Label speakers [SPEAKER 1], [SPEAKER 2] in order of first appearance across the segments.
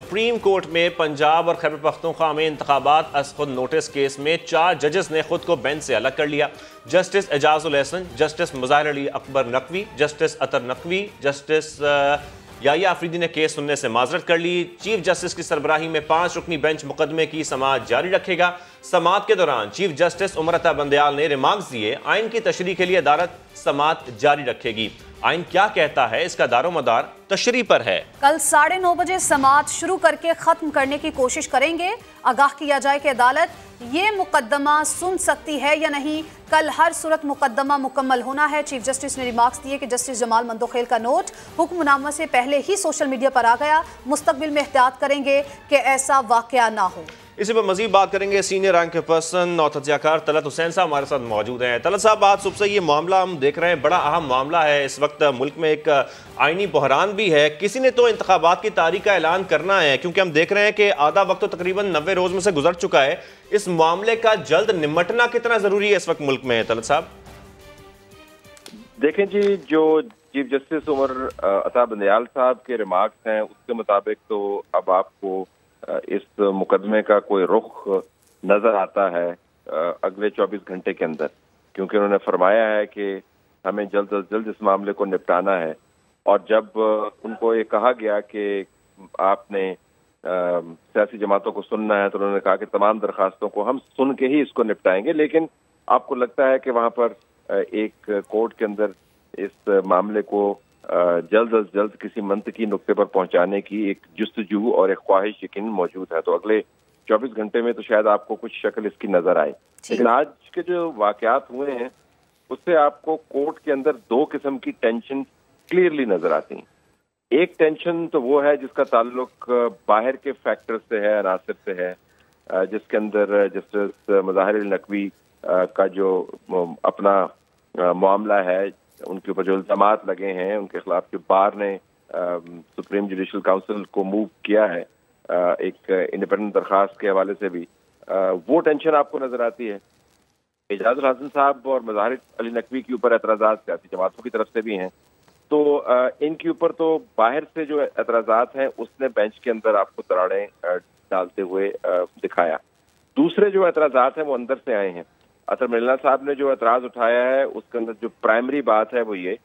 [SPEAKER 1] Supreme court में पंजाब और खैबर पख्तूनख्वा में इंतखाबात अज खुद नोटिस केस में 4 जजेस ने खुद को बेंच से अलग कर लिया। Justice Ijazul Ahsan, justice Mazahar Ali Akbar Naqvi, justice Athar Naqvi, justice Yahya Afridi ने केस सुनने से माजरत कर ली। चीफ जस्टिस की सरबराही में 5 रुकनी बेंच मुकदमे की समाअत जारी रखेगा। समाअत के दौरान चीफ जस्टिस उमर अता बंदयाल ने रिमार्क्स दिए, आइन की तशरीह के लिए अदालत समाअत जारी रखेगी। आइन क्या कहता है, इसका दारोमदार तशरीह पर है।
[SPEAKER 2] कल 9:30 बजे समाअत शुरू करके खत्म करने की कोशिश करेंगे। आगाह किया जाए कि अदालत ये मुकदमा सुन सकती है या नहीं। कल हर सूरत मुकदमा मुकम्मल होना है। चीफ जस्टिस ने रिमार्क्स दिए कि जस्टिस जमाल मंदोखेल का नोट हुक्मनामा से पहले ही सोशल मीडिया पर आ गया। मुस्तकबिल में एहतियात करेंगे कि ऐसा वाकया ना हो।
[SPEAKER 1] इसी पर मजीद बात करेंगे। सीनियर रैंक पर्सन और तज्जियाकार तलत हुसैन साहब हमारे साथ मौजूद हैं। तलत साहब, आज सुबह से ये मामला हम देख रहे हैं, बड़ा अहम मामला है। इस वक्त मुल्क में एक आईनी बहरान भी है। किसी ने तो इंतखाबात की तारीख का ऐलान करना है, क्योंकि हम देख रहे हैं कि आधा वक्त तो तकरीबन 90 रोज में से गुजर चुका है। इस मामले का जल्द निमटना कितना जरूरी है इस वक्त मुल्क में, तलत साहब?
[SPEAKER 3] देखें जी, जो चीफ जस्टिस उमर अता बंदयाल साहब के रिमार्क्स हैं उसके मुताबिक तो अब आपको इस मुकदमे का कोई रुख नजर आता है अगले 24 घंटे के अंदर, क्योंकि उन्होंने फरमाया है कि हमें जल्द अज जल्द इस मामले को निपटाना है। और जब उनको ये कहा गया कि आपने सियासी जमातों को सुनना है, तो उन्होंने कहा कि तमाम दरखास्तों को हम सुन के ही इसको निपटाएंगे। लेकिन आपको लगता है कि वहां पर एक कोर्ट के अंदर इस मामले को जल्द अज जल्द किसी मंतकी नुक्ते पर पहुंचाने की एक जुस्तजू और एक ख्वाहिश यकीनन मौजूद है। तो अगले 24 घंटे में तो शायद आपको कुछ शक्ल इसकी नजर आए। लेकिन आज के जो वाकयात हुए हैं उससे आपको कोर्ट के अंदर 2 किस्म की टेंशन क्लियरली नजर आती हैं। एक टेंशन तो वो है जिसका ताल्लुक बाहर के फैक्टर से है, अनासर से है, जिसके अंदर जस्टिस मुज़ाहिर अली नकवी का जो अपना मामला है, उनके ऊपर जो इल्जामात लगे हैं, उनके खिलाफ जो बार ने सुप्रीम जुडिशल काउंसिल को मूव किया है एक इंडिपेंडेंट दरखास्त के हवाले से भी, वो टेंशन आपको नजर आती है। एजाजुल हसन साहब और मुज़ाहिर अली नकवी के ऊपर एतराज़ात सियासी जमातों की तरफ से भी हैं, तो इनके ऊपर तो बाहर से जो एतराज़ात हैं उसने बेंच के अंदर आपको दरारें डालते हुए दिखाया। दूसरे जो एतराज़ात हैं वो अंदर से आए हैं। अतर मिल्ला साहब ने जो एतराज़ उठाया है उसके अंदर जो प्राइमरी बात है वो ये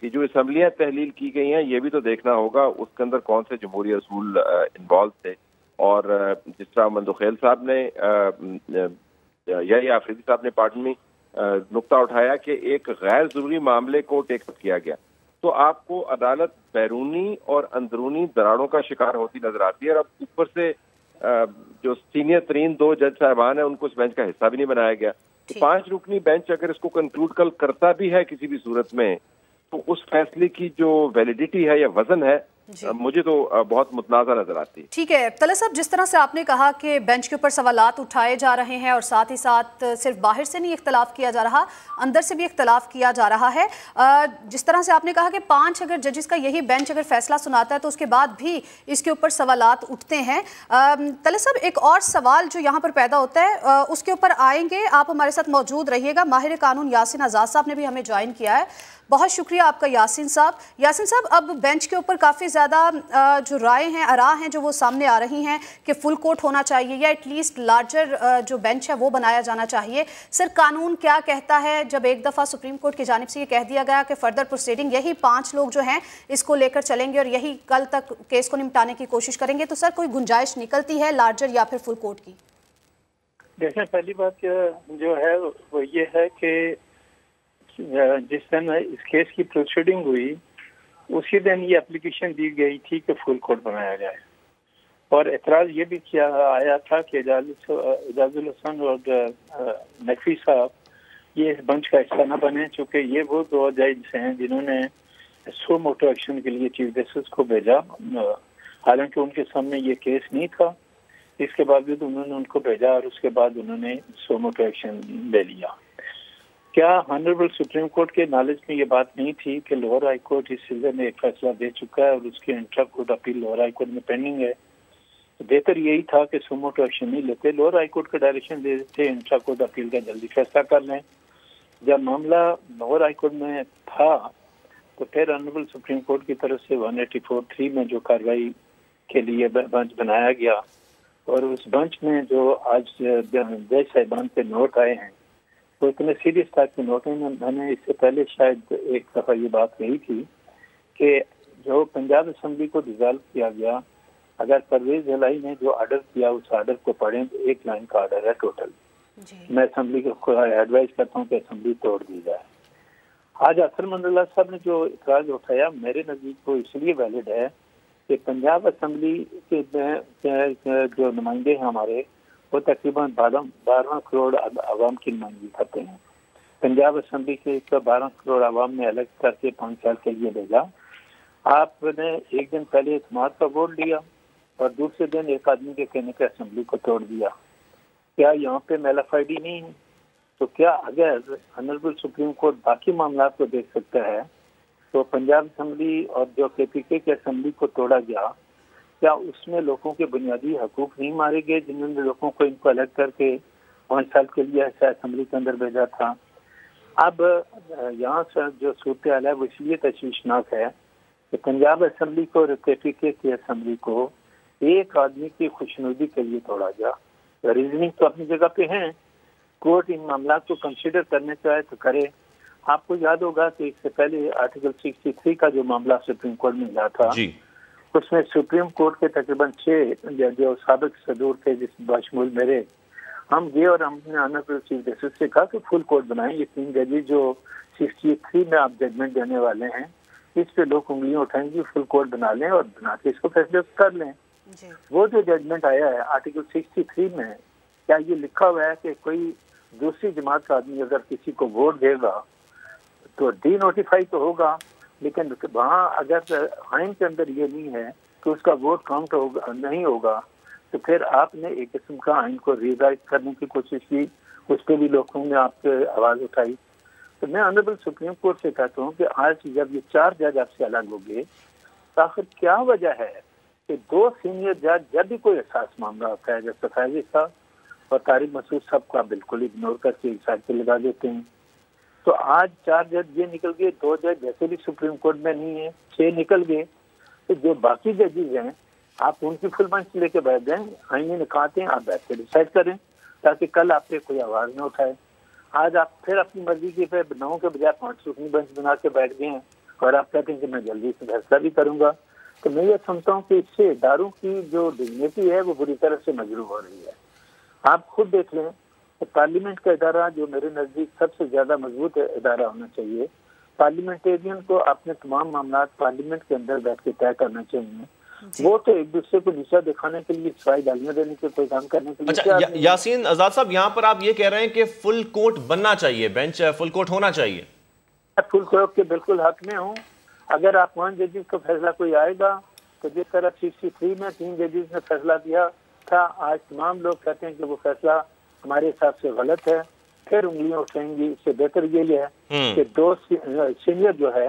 [SPEAKER 3] कि जो असम्बलियाँ तहलील की गई हैं ये भी तो देखना होगा उसके अंदर कौन से जमहूरी असूल इन्वॉल्व थे। और जिस तरह मंदोखेल साहब ने या आफरीदी साहब ने पार्टी में नुक्ता उठाया कि एक गैर जरूरी मामले को टेकअप किया गया, तो आपको अदालत बैरूनी और अंदरूनी दरारों का शिकार होती नजर आती है। और अब ऊपर से जो सीनियर तरीन 2 जज साहबान हैं उनको इस बेंच का हिस्सा भी नहीं बनाया गया। तो 5 रुकनी बेंच अगर इसको कंक्लूड कल करता भी है किसी भी सूरत में, तो उस फैसले की जो वैलिडिटी है या वजन है मुझे तो बहुत मुतनाज़ा नजर आती है।
[SPEAKER 2] ठीक है तलत साहब, जिस तरह से आपने कहा कि बेंच के ऊपर सवालात उठाए जा रहे हैं और साथ ही साथ सिर्फ बाहर से नहीं इख्तलाफ किया जा रहा, अंदर से भी इख्तलाफ किया जा रहा है। जिस तरह से आपने कहा कि 5 अगर जजेस का यही बेंच अगर फैसला सुनाता है तो उसके बाद भी इसके ऊपर सवालात उठते हैं। तलत साहब, एक और सवाल जो यहाँ पर पैदा होता है उसके ऊपर आएंगे, आप हमारे साथ मौजूद रहिएगा। माहिर कानून यासिन आज़ाद साहब ने भी हमें ज्वाइन किया है। बहुत शुक्रिया आपका यासिन साहब। यासिन साहब, अब बेंच के ऊपर काफ़ी ज़्यादा जो राय हैं, आरा हैं जो वो सामने आ रही हैं कि फुल कोर्ट होना चाहिए या एटलीस्ट लार्जर जो बेंच है वो बनाया जाना चाहिए। सर, कानून क्या कहता है जब एक दफ़ा सुप्रीम कोर्ट की जानिब से ये कह दिया गया कि फर्दर प्रोसीडिंग यही 5 लोग जो हैं इसको लेकर चलेंगे और यही कल तक केस को निपटाने की कोशिश करेंगे, तो सर कोई गुंजाइश निकलती है लार्जर या फिर फुल कोर्ट की?
[SPEAKER 4] देखें, पहली बात जो है वो ये है कि जिस दिन इस केस की प्रोसीडिंग हुई उसी दिन ये एप्लीकेशन दी गई थी कि फुल कोर्ट बनाया जाए, और एतराज़ ये भी किया आया था कि एजाजुल हसन और नकवी साहब ये इस बेंच का हिस्सा न बने, चूँकि ये वो 2 जज हैं जिन्होंने सो मोटो एक्शन के लिए चीफ जस्टिस को भेजा। हालांकि उनके सामने ये केस नहीं था, इसके बावजूद उन्होंने उनको भेजा और उसके बाद उन्होंने सो मोटो एक्शन ले लिया। क्या ऑनरेबल सुप्रीम कोर्ट के नॉलेज में ये बात नहीं थी कि लोअर हाई कोर्ट इस सिलसिले में एक फैसला दे चुका है और उसकी intra court appeal lower high court में पेंडिंग है? तो बेहतर यही था कि सो मोटो एक्शन नहीं लेते, लोअर हाई कोर्ट को डायरेक्शन दे देते इंट्रा कोर्ट अपील का जल्दी फैसला कर लें। जब मामला लोअर हाई कोर्ट में था तो फिर ऑनरेबल सुप्रीम कोर्ट की तरफ से 184(3) में जो कार्रवाई کے لیے بنچ بنایا گیا، اور اس بنچ میں جو آج جج صاحبان کے نوٹ آئے ہیں وہ اتنے سیریس ٹائپ کے نوٹ ہیں. میں نے اس سے پہلے شاید ایک دفعہ یہ بات کہی تھی کہ جو پنجاب اسمبلی کو ڈیزالو کیا گیا، اگر پرویز الہی نے جو آرڈر کیا اس آرڈر کو پڑھیں تو 1 لائن کا آرڈر ہے ٹوٹل. میں اسمبلی کو ایڈوائز کرتا ہوں کہ اسمبلی توڑ دی جائے. آج اختر محمد اللہ صاحب نے جو اعتراض اٹھایا میرے نزدیک کو اس لیے ویلڈ ہے کہ پنجاب اسمبلی کے جو نمائندے ہیں ہمارے وہ تقریباً 12 کروڑ عوام کی نمائندگی کرتے ہیں. پنجاب اسمبلی کے 12 کروڑ عوام نے الگ کر کے 5 سال کے لیے بھیجا. آپ نے ایک دن پہلے اعتماد کا ووٹ لیا اور دوسرے دن ایک آدمی کے کہنے کے اسمبلی کو توڑ دیا. کیا یہاں پہ میلافائڈی نہیں ہے؟ تو کیا اگر آنریبل سپریم کورٹ باقی معاملات کو دیکھ سکتا ہے تو پنجاب اسمبلی اور جو KPK کے اسمبلی کو توڑا گیا، کیا اس میں لوگوں کے بنیادی حقوق نہیں مارے گئے جنہوں نے لوگوں کو ان کو الگ کر کے 5 سال کے لیے ایسا اسمبلی کے اندر بھیجا تھا؟ اب یہاں سے جو صورتحال ہے وہ اس لیے تشویشناک ہے کہ پنجاب اسمبلی کو اور KPK کی اسمبلی کو ایک آدمی کی خوشنودی کے لیے توڑا گیا. ریزننگ تو اپنی جگہ پہ ہیں، کورٹ ان معاملات کو کنسیڈر کرنے چاہے تو کرے. آپ کو یاد ہوگا کہ اس سے پہلے آرٹیکل 63 کا جو معاملہ سپریم کورٹ میں ملا تھا اس میں سپریم کورٹ کے تقریباً 6 جو سابق صدور تھے جس باشمول میرے، ہم گئے اور ہم نے آنریبل چیف جسٹس سے کہا کہ فل کورٹ بنائیں. یہ 3 ججز جو 63 میں آپ ججمنٹ دینے والے ہیں اس پہ لوگ انگلیاں اٹھائیں گے، فل کورٹ بنا لیں اور بنا کے اس کو فیصلے کر لیں. وہ جو ججمنٹ آیا ہے آرٹیکل 63 میں، کیا یہ لکھا ہوا ہے کہ کوئی دوسری جماعت کا آدمی اگر کسی کو ووٹ دے گا تو ڈی نوٹیفائی تو ہوگا، لیکن وہاں اگر آئین کے اندر یہ نہیں ہے کہ اس کا ووٹ کاؤنٹ نہیں ہوگا تو پھر آپ نے ایک قسم کا آئین کو ریرائٹ کرنے کی کوشش کی، اس پہ بھی لوگوں نے آپ کی آواز اٹھائی. تو میں آنریبل سپریم کورٹ سے کہتا ہوں کہ آج جب یہ 4 جج آپ سے الگ ہو گئے تو آخر کیا وجہ ہے کہ 2 سینئر جج جب بھی کوئی احساس معاملہ ہوتا ہے جیسے فیضی صاحب اور طارق مسعود صاحب کا بالکل اگنور کر کے ایک سائڈ پہ لگا دیتے ہیں. تو آج 4 جج یہ نکل گئے، 2 جج جیسے بھی سپریم کورٹ میں نہیں ہیں، 6 نکل گئے. تو جو باقی ججز ہیں آپ ان کی فل بینچ لے کے بیٹھ جائیں، آئینے نکالتے ہیں، آپ بیٹھ کے ڈیسائڈ کریں تاکہ کل آپ پہ کوئی آواز نہ اٹھائے. آج آپ پھر اپنی مرضی کی پہ 9 کے بجائے 5 رکنی بینچ بنا کے بیٹھ گئے ہیں اور آپ کہتے ہیں کہ میں جلدی سے فیصلہ بھی کروں گا. تو میں یہ سمجھتا ہوں کہ اس سے اداروں کی جو ڈگنیٹی ہے وہ بری طرح سے مجروح ہو رہی ہے. آپ خود دیکھ لیں کہ پارلیمنٹ کا ادارہ جو میرے نزدیک سب سے زیادہ مضبوط ادارہ ہونا چاہیے، پارلیمنٹیرین کو اپنے تمام معاملات پارلیمنٹ کے اندر بیٹھ کے طے کرنا چاہیے. وہ تو ایک دوسرے کو نیچا دکھانے کے لیے سوائے گالیاں دینے کے کوئی کام کرنے کے لیے.
[SPEAKER 1] اچھا یاسین آزاد صاحب، یہاں پر آپ یہ کہہ رہے ہیں کہ فل کورٹ بننا چاہیے، بینچ فل کورٹ ہونا چاہیے.
[SPEAKER 4] فل کورٹ کے بالکل حق میں ہوں. اگر آپ 1 ججز کا فیصلہ کوئی آئے گا تو جس طرح 63 میں 3 ججز نے فیصلہ دیا تھا، آج تمام لوگ کہتے ہیں کہ وہ فیصلہ ہمارے حساب سے غلط ہے، پھر انگلیاں اٹھیں گی. اس سے بہتر یہ ہے کہ 2 سینئر جو ہے،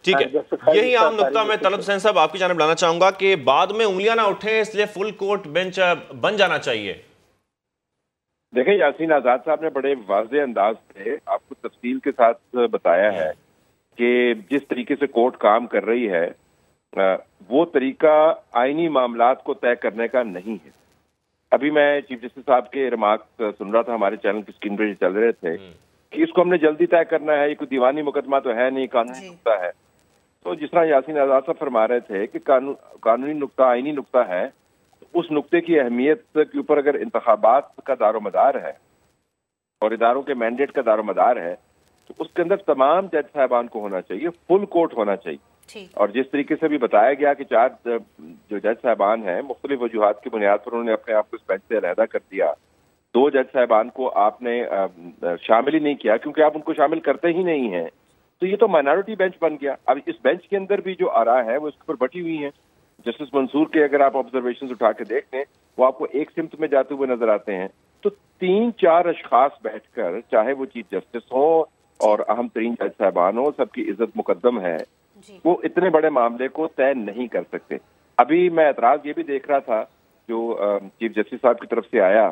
[SPEAKER 1] ٹھیک ہے، یہی عام نقطہ میں طلب حسین صاحب آپ کی جانب لانا چاہوں گا کہ بعد میں انگلیاں نہ اٹھیں، اس لیے فل کورٹ بینچ بن جانا چاہیے.
[SPEAKER 3] دیکھیں یاسین آزاد صاحب نے بڑے واضح انداز سے آپ کو تفصیل کے ساتھ بتایا ہے کہ جس طریقے سے کورٹ کام کر رہی ہے وہ طریقہ آئینی معاملات کو طے کرنے کا نہیں ہے. ابھی میں چیف جسٹس صاحب کے ریمارکس سن رہا تھا، ہمارے چینل کی اسکرین پہ چل رہے تھے کہ اس کو ہم نے جلدی طے کرنا ہے، یہ کوئی دیوانی مقدمہ تو ہے نہیں، قانونی نقطہ ہے. تو جس طرح یاسین آزاد صاحب فرما رہے تھے کہ قانونی نقطہ آئینی نقطہ ہے، اس نقطے کی اہمیت کے اوپر اگر انتخابات کا دار و مدار ہے اور اداروں کے مینڈیٹ کا دار و مدار ہے تو اس کے اندر تمام جج صاحبان کو ہونا چاہیے، فل کورٹ ہونا چاہیے. اور جس طریقے سے بھی بتایا گیا کہ 4 جو جج صاحبان ہیں مختلف وجوہات کی بنیاد پر انہوں نے اپنے آپ کو اس بینچ سے علیحدہ کر دیا. 2 جج صاحبان کو آپ نے شامل ہی نہیں کیا کیونکہ آپ ان کو شامل کرتے ہی نہیں ہیں. تو یہ تو مائنورٹی بینچ بن گیا. اب اس بینچ کے اندر بھی جو آراء ہے وہ اس کے اوپر بٹی ہوئی ہیں. جسٹس منصور کے اگر آپ آبزرویشنز اٹھا کے دیکھ لیں وہ آپ کو ایک سمت میں جاتے ہوئے نظر آتے ہیں. تو 3-4 اشخاص بیٹھ کر، چاہے وہ چیف جسٹس ہو اور اہم ترین جج صاحبان ہو، سب کی عزت مقدم ہے، وہ اتنے بڑے معاملے کو طے نہیں کر سکتے. ابھی میں اعتراض یہ بھی دیکھ رہا تھا جو چیف جسٹس صاحب کی طرف سے آیا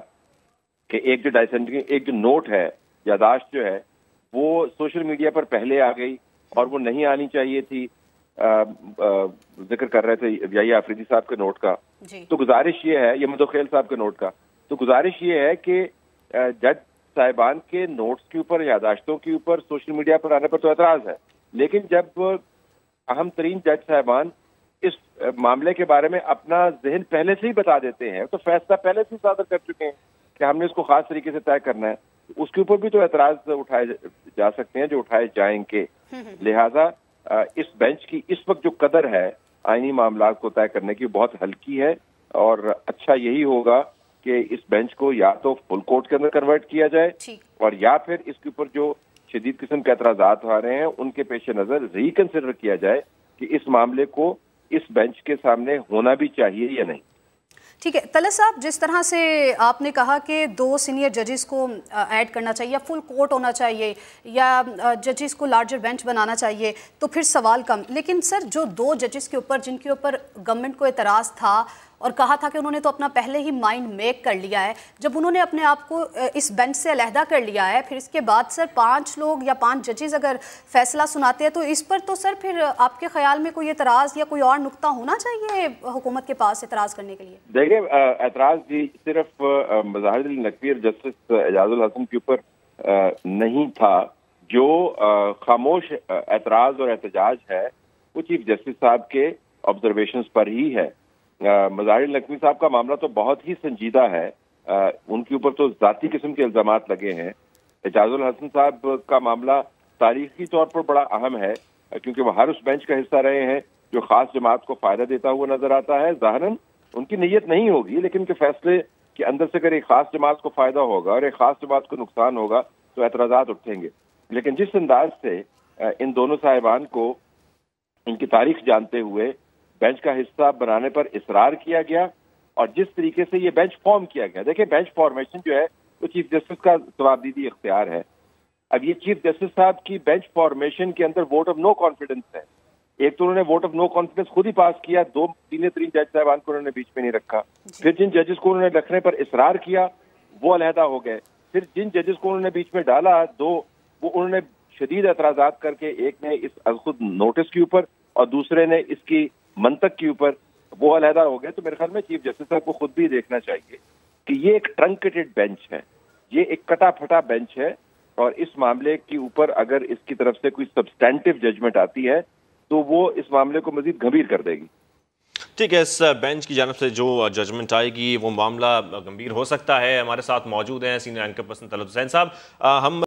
[SPEAKER 3] کہ ایک جو نوٹ ہے، یادداشت جو ہے وہ سوشل میڈیا پر پہلے آ گئی اور وہ نہیں آنی چاہیے تھی. ذکر کر رہے تھے یحییٰ آفریدی صاحب کے نوٹ کا. तो गुजारिश ये है, ये मुदख्खिल साहब के नोट का, तो गुजारिश ये है कि जज साहिबान के नोट्स के ऊपर, यादाश्तों के ऊपर सोशल मीडिया पर आने पर तो एतराज है, लेकिन जब अहम तरीन जज साहिबान इस मामले के बारे में अपना जहन पहले से ही बता देते हैं, तो फैसला पहले से सादर कर चुके हैं कि हमने इसको खास तरीके से तय करना है, उसके ऊपर भी तो एतराज उठाए जा सकते हैं, जो उठाए जाएंगे। लिहाजा इस बेंच की इस वक्त जो कदर है आईनी मामला को तय करने की, बहुत हल्की है, और अच्छा यही होगा कि इस बेंच को या तो फुल कोर्ट के अंदर कन्वर्ट किया जाए, और या फिर इसके ऊपर जो शदीद किस्म के एतराजात आ रहे हैं उनके पेश नजर रिकंसिडर किया जाए कि इस मामले को इस बेंच के सामने होना भी चाहिए या नहीं।
[SPEAKER 2] ठीक है तलत साहब, जिस तरह से आपने कहा कि 2 सीनियर जजेस को ऐड करना चाहिए, या फुल कोर्ट होना चाहिए, या जजेस को लार्जर बेंच बनाना चाहिए, तो फिर सवाल कम। लेकिन सर, जो 2 जजेस के ऊपर जिनके ऊपर गवर्नमेंट को एतराज़ था और कहा था कि उन्होंने तो अपना पहले ही माइंड मेक कर लिया है, जब उन्होंने अपने आप को इस बेंच से अलहदा कर लिया है, फिर इसके बाद सर 5 लोग या 5 जजेस अगर फैसला सुनाते हैं, तो इस पर तो सर फिर आपके ख्याल में कोई एतराज़ या कोई और नुक्ता होना चाहिए हुकूमत के पास एतराज़ करने के लिए?
[SPEAKER 3] देखिए, एतराज़ जी सिर्फ मज़ाहिर नकवी और जस्टिस एजाजुल हसन के ऊपर नहीं था। जो खामोश एतराज़ और एहतजाज है वो चीफ जस्टिस साहब के ऑब्जर्वेशंस पर ही है। मज़ाहिर नकवी साहब का मामला तो बहुत ही संजीदा है, उनके ऊपर तो ज़ाती किस्म के इल्ज़ामात लगे हैं। एजाजुल हसन साहब का मामला तारीखी तौर पर बड़ा अहम है, क्योंकि वो हर उस बेंच का हिस्सा रहे हैं जो खास जमात को फायदा देता हुआ नजर आता है। ज़ाहिरन उनकी नीयत नहीं होगी, लेकिन के फैसले के अंदर से अगर एक खास जमात को फायदा होगा और एक खास जमात को नुकसान होगा तो एतराज़ात उठेंगे। लेकिन जिस अंदाज से इन दोनों साहिबान को इनकी तारीख जानते हुए बेंच का हिस्सा बनाने पर इसरार किया गया, और जिस तरीके से ये बेंच फॉर्म किया गया, देखिए बेंच फॉर्मेशन जो है वो चीफ जस्टिस का जवाबदीदी इख्तियार है। अब ये चीफ जस्टिस साहब की बेंच फॉर्मेशन के अंदर वोट ऑफ नो कॉन्फिडेंस है। एक तो उन्होंने वोट ऑफ नो कॉन्फिडेंस खुद ही पास किया, 2 सीनियर तरीन जज साहिबान को उन्होंने बीच में नहीं रखा, फिर जिन जजेस को उन्होंने रखने पर इसरार किया वो अलहदा हो गए, फिर जिन जजेस को उन्होंने बीच में डाला 2, वो उन्होंने शदीद एतराज़ात करके, एक ने इस खुद नोटिस के ऊपर और दूसरे ने इसकी मंतक के ऊपर, वो अलहदा हो गए। तो मेरे ख्याल में चीफ जस्टिस साहब को खुद भी देखना चाहिए कि ये एक ट्रंकेटेड बेंच है, ये एक कटा फटा बेंच है, और इस मामले के ऊपर अगर इसकी तरफ से कोई सब्सटेंटिव जजमेंट आती है तो वो इस मामले को मजीद गंभीर कर देगी।
[SPEAKER 1] ठीक है, इस बेंच की जानब से जो जजमेंट आएगी वो मामला गंभीर हो सकता है। हमारे साथ मौजूद हैं senior anchor person Talat Hussain साहब। हम